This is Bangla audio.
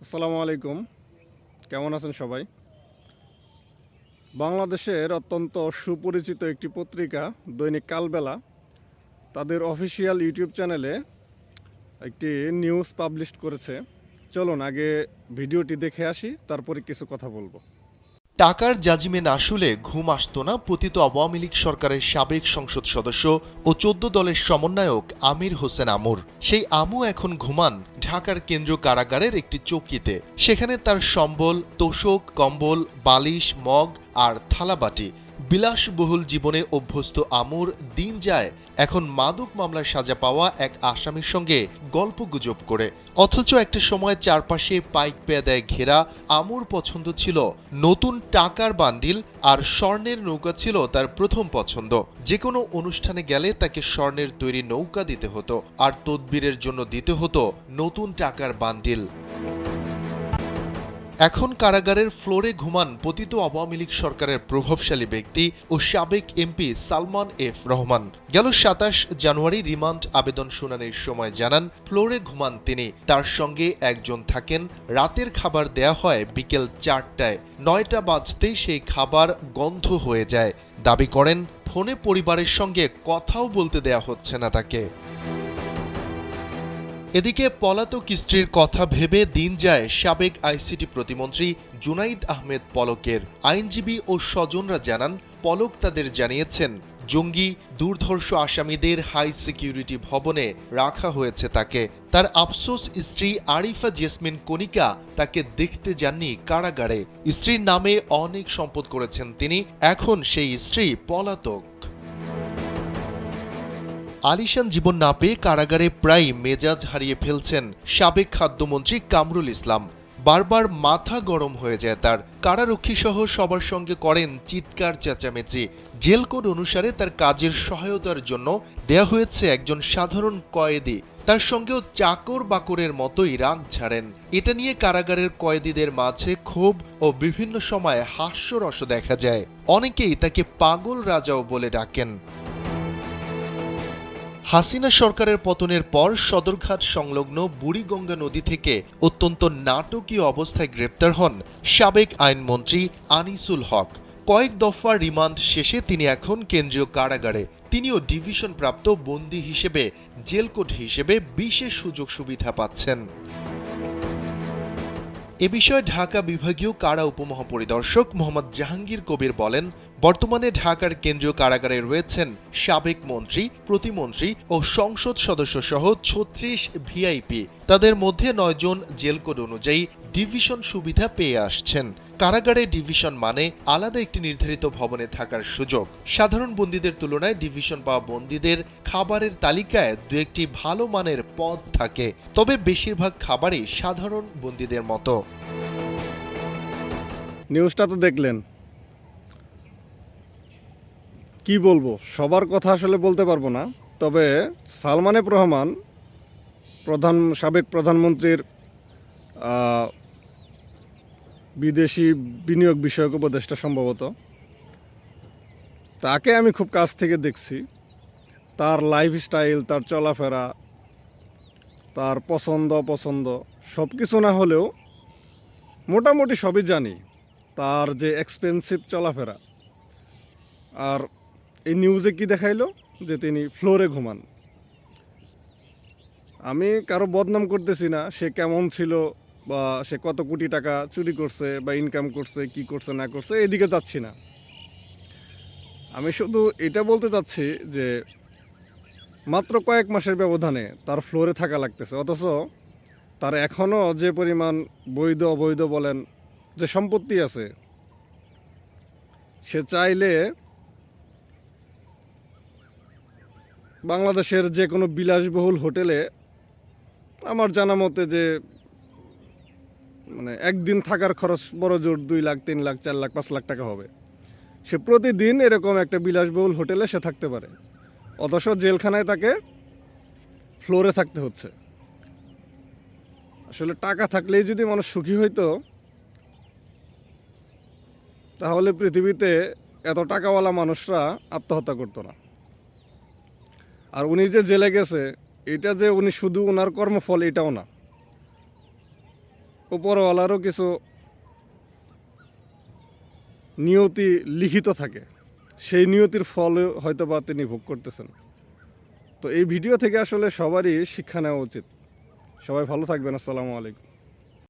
আসসালামু আলাইকুম। কেমন আছেন সবাই? বাংলাদেশের অত্যন্ত সুপরিচিত একটি পত্রিকা দৈনিক কালবেলা তাদের অফিসিয়াল ইউটিউব চ্যানেলে একটি নিউজ পাবলিশ করেছে। চলুন আগে ভিডিওটি দেখে আসি, তারপরে কিছু কথা বলবো। টাকার জাজিমে না শুলে ঘুম আসত না পতিত আওয়ামী লীগ সরকারের সাবেক সংসদ সদস্য ও ১৪ দলের সমন্বয়ক আমির হোসেন আমুর। সেই আমু এখন ঘুমান ঢাকার কেন্দ্রীয় কারাগারের একটি চৌকিতে। সেখানে তার সম্বল, তোশক, কম্বল, বালিশ, মগ আর থালাবাটি। বিলাসবহুল জীবনে অভ্যস্ত আমুর দিন যায় এখন মাদক মামলার সাজা পাওয়া এক আসামির সঙ্গে গল্পগুজব করে। অথচ একটা সময় চারপাশে পাইক পেয়াদায় ঘেরা আমুর পছন্দ ছিল নতুন টাকার বান্ডিল, আর স্বর্ণের নৌকা ছিল তার প্রথম পছন্দ। যে কোনো অনুষ্ঠানে গেলে তাকে স্বর্ণের তৈরি নৌকা দিতে হতো, আর তদবিরের জন্য দিতে হতো নতুন টাকার বান্ডিল। এখন কারাগারের ফ্লোরে ঘুমান পতিত আওয়ামী লীগ সরকারের প্রভাবশালী ব্যক্তি ও সাবেক এমপি সালমান এফ রহমান। গেল ২৭ জানুয়ারি রিমান্ড আবেদন শুনানির সময় জানান, ফ্লোরে ঘুমান তিনি। তার সঙ্গে একজন থাকেন। রাতের খাবার দেয়া হয় বিকেল ৪টায়। ৯টা বাজতেই সেই খাবার গন্ধ হয়ে যায়। দাবি করেন, ফোনে পরিবারের সঙ্গে কথাও বলতে দেয়া হচ্ছে না তাকে। এদিকে পলাতক স্ত্রীর কথা ভেবে দিন যায় সাবেক আইসিটি প্রতিমন্ত্রী জুনাইদ আহমেদ পলকের। আইনজীবী ও স্বজনরা জানান, পলক তাদের জানিয়েছেন জঙ্গি দুর্ধর্ষ আসামিদের হাই সিকিউরিটি ভবনে রাখা হয়েছে তাকে। তার আফসোস, স্ত্রী আরিফা জেসমিন কণিকা তাকে দেখতে যাননি কারাগারে। স্ত্রীর নামে অনেক সম্পদ করেছেন তিনি, এখন সেই স্ত্রী পলাতক। আলিশান জীবন না পেয়ে কারাগারে প্রায় মেজাজ হারিয়ে ফেলছেন সাবেক খাদ্যমন্ত্রী কামরুল ইসলাম। বারবার মাথা গরম হয়ে যায় তার। কারারক্ষী সহ সবার সঙ্গে করেন চিৎকার চেঁচামেচি। জেল কোড অনুসারে তার কাজের সহায়তার জন্য দেয়া হয়েছে একজন সাধারণ কয়েদি। তার সঙ্গেও চাকর বাকরের মতোই রাগ ঝাড়েন। এটা নিয়ে কারাগারের কয়েদিদের মাঝে ক্ষোভ ও বিভিন্ন সময় হাস্যরস দেখা যায়। অনেকেই তাকে পাগল রাজাও বলে ডাকেন। হাসিনা সরকারের পতনের পর সদরঘাট সংলগ্ন বুড়িগঙ্গা নদী থেকে অত্যন্ত নাটকীয় অবস্থায় গ্রেপ্তার হন সাবেক আইনমন্ত্রী আনিসুল হক। কয়েক দফা রিমান্ড শেষে তিনি এখন কেন্দ্রীয় কারাগারে। তিনিও ডিভিশন প্রাপ্ত বন্দী হিসেবে জেল কোড হিসেবে বিশেষ সুযোগ সুবিধা পাচ্ছেন। এ বিষয়ে ঢাকা বিভাগীয় কারা উপমহাপরিদর্শক মোহাম্মদ জাহাঙ্গীর কবির বলেন, বর্তমানে ঢাকার কেন্দ্রীয় কারাগারে রয়েছেন সাবেক মন্ত্রী, প্রতিমন্ত্রী ও সংসদ সদস্য সহ ৩৬ ভিআইপি। তাদের মধ্যে ৯ জন জেল কোড অনুযায়ী ডিভিশন সুবিধা পেয়ে আসছেন। কারাগারে ডিভিশন মানে আলাদা একটি নির্ধারিত ভবনে থাকার সুযোগ। সাধারণ বন্দীদের তুলনায় ডিভিশন পাওয়া বন্দীদের খাবারের তালিকায় দু একটি ভালো মানের পদ থাকে, তবে বেশিরভাগ খাবারই সাধারণ বন্দীদের মতো। নিউজটা তো দেখলেন, কি বলবো, সবার কথা আসলে বলতে পারবো না। তবে সালমান এফ রহমান সাবেক প্রধানমন্ত্রীর বিদেশি বিনিয়োগ বিষয়ক উপদেষ্টা সম্ভবত, তাকে আমি খুব কাছ থেকে দেখছি। তার লাইফস্টাইল, তার চলাফেরা, তার পছন্দ অপছন্দ সব কিছু না হলেও মোটামুটি সবই জানি। তার যে এক্সপেন্সিভ চলাফেরা, আর এই নিউজে কি দেখাইলো যে তিনি ফ্লোরে ঘুমান। আমি কারো বদনাম করতেছি না, সে কেমন ছিল বা সে কত কোটি টাকা চুরি করছে বা ইনকাম করছে, কি করছে না করছে, এদিকে যাচ্ছি না। আমি শুধু এটা বলতে চাচ্ছি যে মাত্র কয়েক মাসের ব্যবধানে তার ফ্লোরে থাকা লাগতেছে, অথচ তার এখনও যে পরিমাণ বৈধ অবৈধ বলেন যে সম্পত্তি আছে, সে চাইলে বাংলাদেশের যে কোনো বিলাসবহুল হোটেলে, আমার জানা মতে যে মানে একদিন থাকার খরচ বড় জোর 2 লাখ 3 লাখ 4 লাখ 5 লাখ টাকা হবে, সে প্রতিদিন এরকম একটা বিলাসবহুল হোটেলে সে থাকতে পারে। অথচ জেলখানায় তাকে ফ্লোরে থাকতে হচ্ছে। আসলে টাকা থাকলেই যদি মানুষ সুখী হইতো, তাহলে পৃথিবীতে এত টাকাওয়ালা মানুষরা আত্মহত্যা করতো না। আর উনি যে জেলে গেছে, এটা যে উনি শুধু ওনার কর্মফল এটাও না। উপরওয়ালারও কিছু নিয়তি লিখিত থাকে, সেই নিয়তির ফলে হয়তো বা তিনি ভোগ করতেছেন। তো এই ভিডিও থেকে আসলে সবারই শিক্ষা নেওয়া উচিত। সবাই ভালো থাকবেন। আসসালামু আলাইকুম।